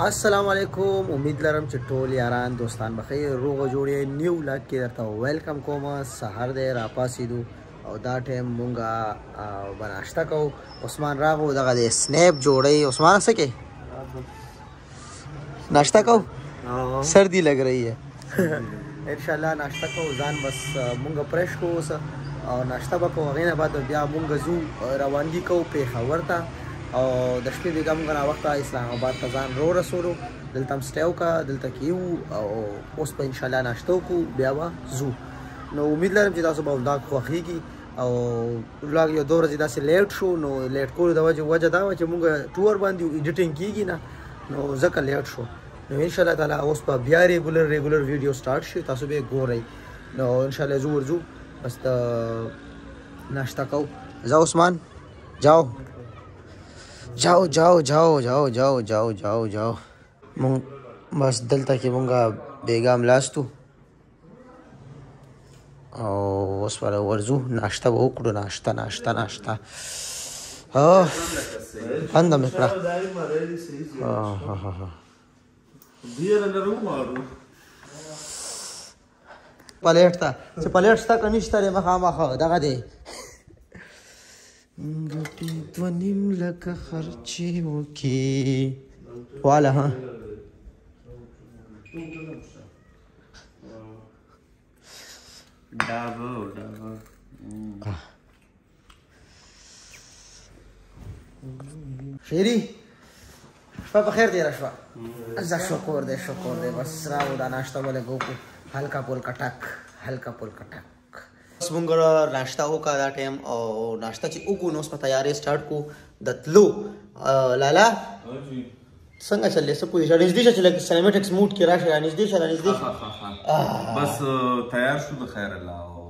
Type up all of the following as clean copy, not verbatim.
अस्सलाम वालेकुम। उम्मीद लरम چې ټول یاران دوستان بخیر روغ جوړې نیو لاک کې درته ویلکم کوم. سحر دې را پاسېدو او دا ټیم مونږه بناشته کوو. عثمان راغو دغه د سنیپ جوړی. عثمان څه کې ناشته کوو؟ سردی لګ رہی ہے. انشاءالله ناشته کوو. ځان بس مونږه پرش کوو او ناشته به کوو. هغې نه بعد بیا مونږ ځو روانګي کوو پېښور ته او د شپې بېګا مونږ ناوخته اسلام آباد ته ځان رو رسولو. دلته هم سټی وکړه، دلته کې یو او اوس به انشاءالله ناشته وکړو بیا به ځو. نو امید لرم چې تاسو به ولاګ خوښېږي او ولاګ یو 2 ورځې داسې لیټ شو. نو لیټ کولو د وجه دا وه چې مونږ ټور باندې ایډیټینګ کېږي نه نو ځکه لیټ شو. نو انشاءالله تعالی اوس به بیا ریګولر ویډیو سټارټ شي، تاسو به یې ګورئ. نو انشاءالله ځو ورځو بس د ناشته کوو. ځه عثمان جاو جاو جاو جاو جاو جاو جاو جاو جاو. مونږ بس دلته کې مونږه بیګا ملاستو او اوس به ورځو ناشته به وکړو. ناشته بنده مې کړه. پلیټ ته چې پلیټ شته که نشته دی مخامخ دغه دی روپی 2.5 لکه خرچې وکړي واله. ها شیری شپه بخیر تیره شوه. زه شکر دی بس راو دا ناشته به لږ وکړو. هلکا پولکا ټک بس مونږ ناشته وکړه دا ټایم او ناشته چې وکړو نو اوس په تیارې سټارټ کړو د تلو. لالا څنګه چلې څه پوهېږه؟ نږدې شه چې لږ سینیمیټکس موډ کې راشي. نږدې شه بس تیار شو د خیر الله او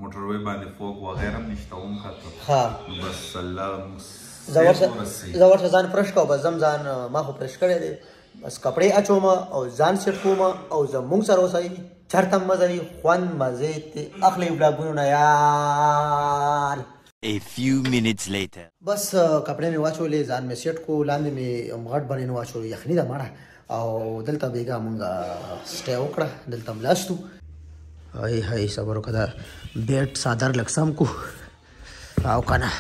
موټر وی باندې فوق وغیره هم نشته هم کته بس الله زه ورته ځان فرش کوم. بس ځان ما خو فرش کړی دی. بس کپړې اچوم او ځان سیټ کوم او زمونږ سره اوسئ. چرته مزه وي خوند مزې ته اخلي ولاګونو نه یار. A few minutes later. بس کپړې مې واچولې، ځان مې سیټ کو، لاندې مې غټ باندې واچولې، یخني ده مړه. او دلته بیګا مونږ سټی وکړه، دلته ملاستو. هی صبر وکړه بیټ صادر لږ سم کو او که نه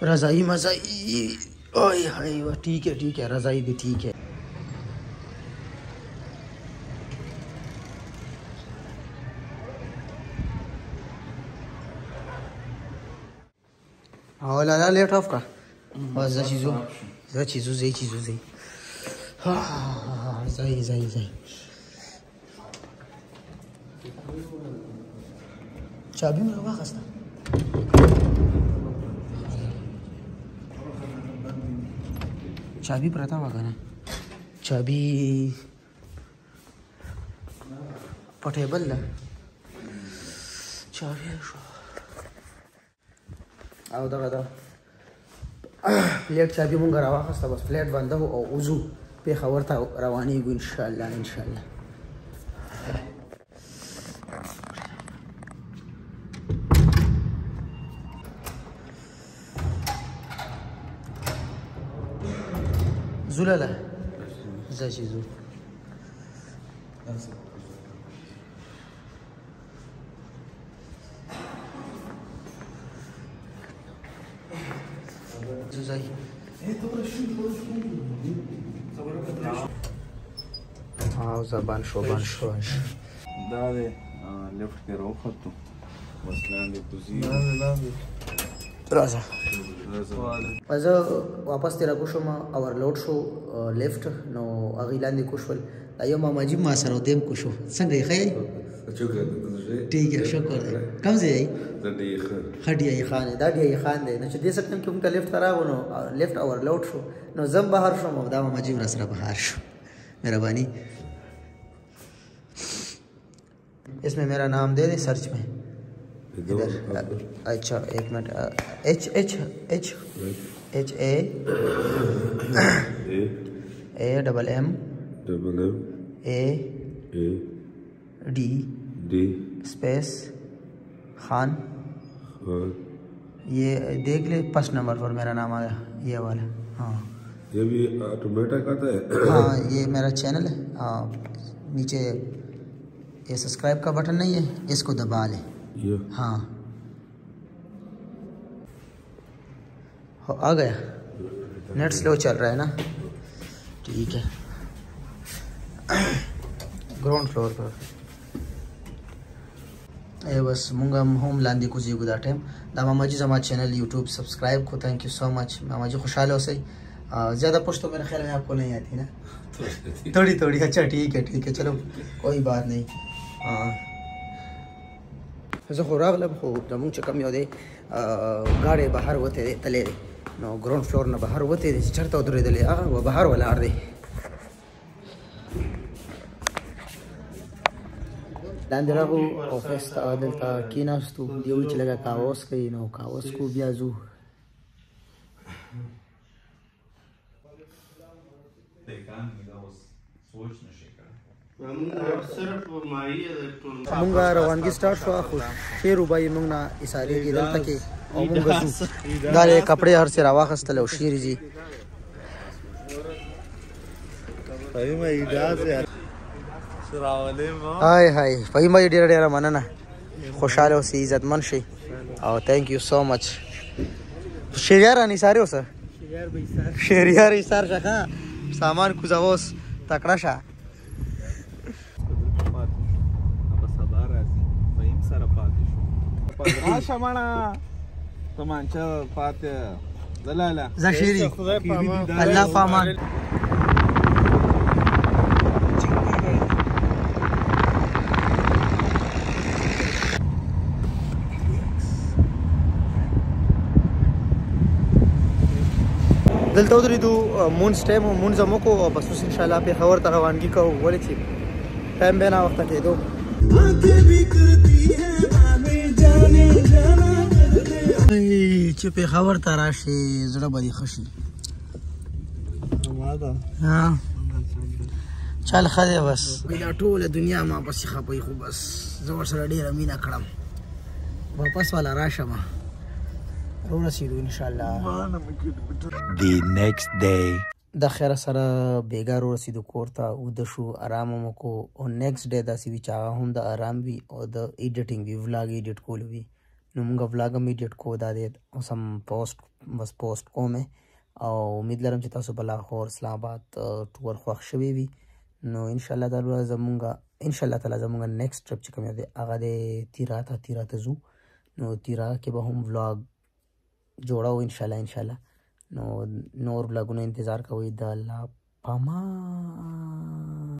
رضائی مزائی. ٹھیک ہے رضائی بھی ٹھیک ہے. لالا لیٹ آف کا بس زی چابی مې واخیسته. چابی پرته وه که نه چابی په ټیبل ده. چابی شو او دغه ده فلیټ چابي مونږ راواخیسته. بس فلیټ بنده و او وځو پېښور ته روانېږو انشاءالله. ځو لاله ځه چې ځو. او زبان شو دا دی لیفټ کې راوختو بس لاندې کوزي راځه. زه واپس تېره کوشم اورلوډ شو لیفټ نو هغې لاندې کوشول. دا یو ماماجي ما سره دیم کوشو. څنګه یې ښه یې؟ ټیک ہے شکر دی. کوم ځای یې؟ ښه ډیایي خان دی. دا ډیایي خان دی. نو چې دې سکټم کې مونږ ته لیفټ ته راغلو نو لیفټ اورلوډ شو نو زه هم بهر شوم او دا ماماجي هم راسره بهر شو. مهرباني. اس میں میرا نام دے دیں سرچ میں. اچھا ایک منٹ. ایچ اے ڈبل ایم اے D space Khan ये देख ले फर्स्ट नंबर पर मेरा नाम आ गया ये वाला। हाँ ये भी ऑटोमेटिक आता है? हाँ, ये मेरा चैनल है। नीचे ये सब्सक्राइब का बटन नहीं है, इसको दबा लें। हाँ, आ गया। नेट स्लो चल रहा है ना, ठीक है। ग्राउंड फ्लोर पर ये बस मुंगा होम लांदी कुछ गुदा टाइम दा मामा जी हमारा चैनल यूट्यूब सब्सक्राइब को थैंक यू सो मच मामा जी, खुशहाल हो सही। ज़्यादा पुश तो मेरे ख्याल में आपको नहीं आती ना? थोड़ी थोड़ी। अच्छा ठीक है चलो कोई बात नहीं। ऐसा हो रहा मतलब हो जमूँ चकम योदे गाड़े बाहर होते दे तले नो ग्राउंड फ्लोर ना बाहर होते दे चढ़ता उधर दले वो बाहर वाला आर दे लांदरा को ऑफिस ता दलता कीनास्तु दियो चलेगा काओस कई नो काओस को ब्याजू मुंगा रवानगी स्टार्ट हुआ खुश शेर उबाई मुंगना इसारे की दलता के और मुंगा दाले कपड़े हर से रवा खस्तले शेर जी भाई मैं इजाज़ है हाय हाय भाई मैं डेरा डेरा मनना खुशहाल हो सी इज्जतमंद शे और thank you so much. Sheriyar आनी सारे हो सर शेरियार इसार शका सामान कुजावोस तकड़ा शा शमाना तमांचा पात दलाला जशीरी अल्लाह पामान दलता उधर दो मून टाइम मून जमो को बस इंशाल्लाह पे खबर तरवानगी का बोले थी टाइम बेना वक्त के दो पे खबर तराशी जरा बड़ी खुशी हाँ चल खदे बस बिना टोल दुनिया में बस खपई खो बस जोर से ढेर मीना खड़म वापस वाला राशमा The next day. د خیر سره بیګار ورسېدو کور ته وده شو آرام مو کو او نیکسټ ډے داسې وي چې هغه هم د آرام وي او د ایډیټینګ وي ولاګ ایډیټ کول وي نو موږ ولاګ هم ایډیټ کوو دا دی اوس هم پوسټ کوم او امید لرم چې تاسو بلا خور اسلام آباد ټور خوښ شوي وي نو ان شاء الله تعالی زمونږ نیکسټ ټرپ چې کوم دی هغه د تیرا ته ځو نو تیرا کې به هم ولاګ جوړاو ان شاء الله نو نور بلاګونو انتظار کوئ د الله پامان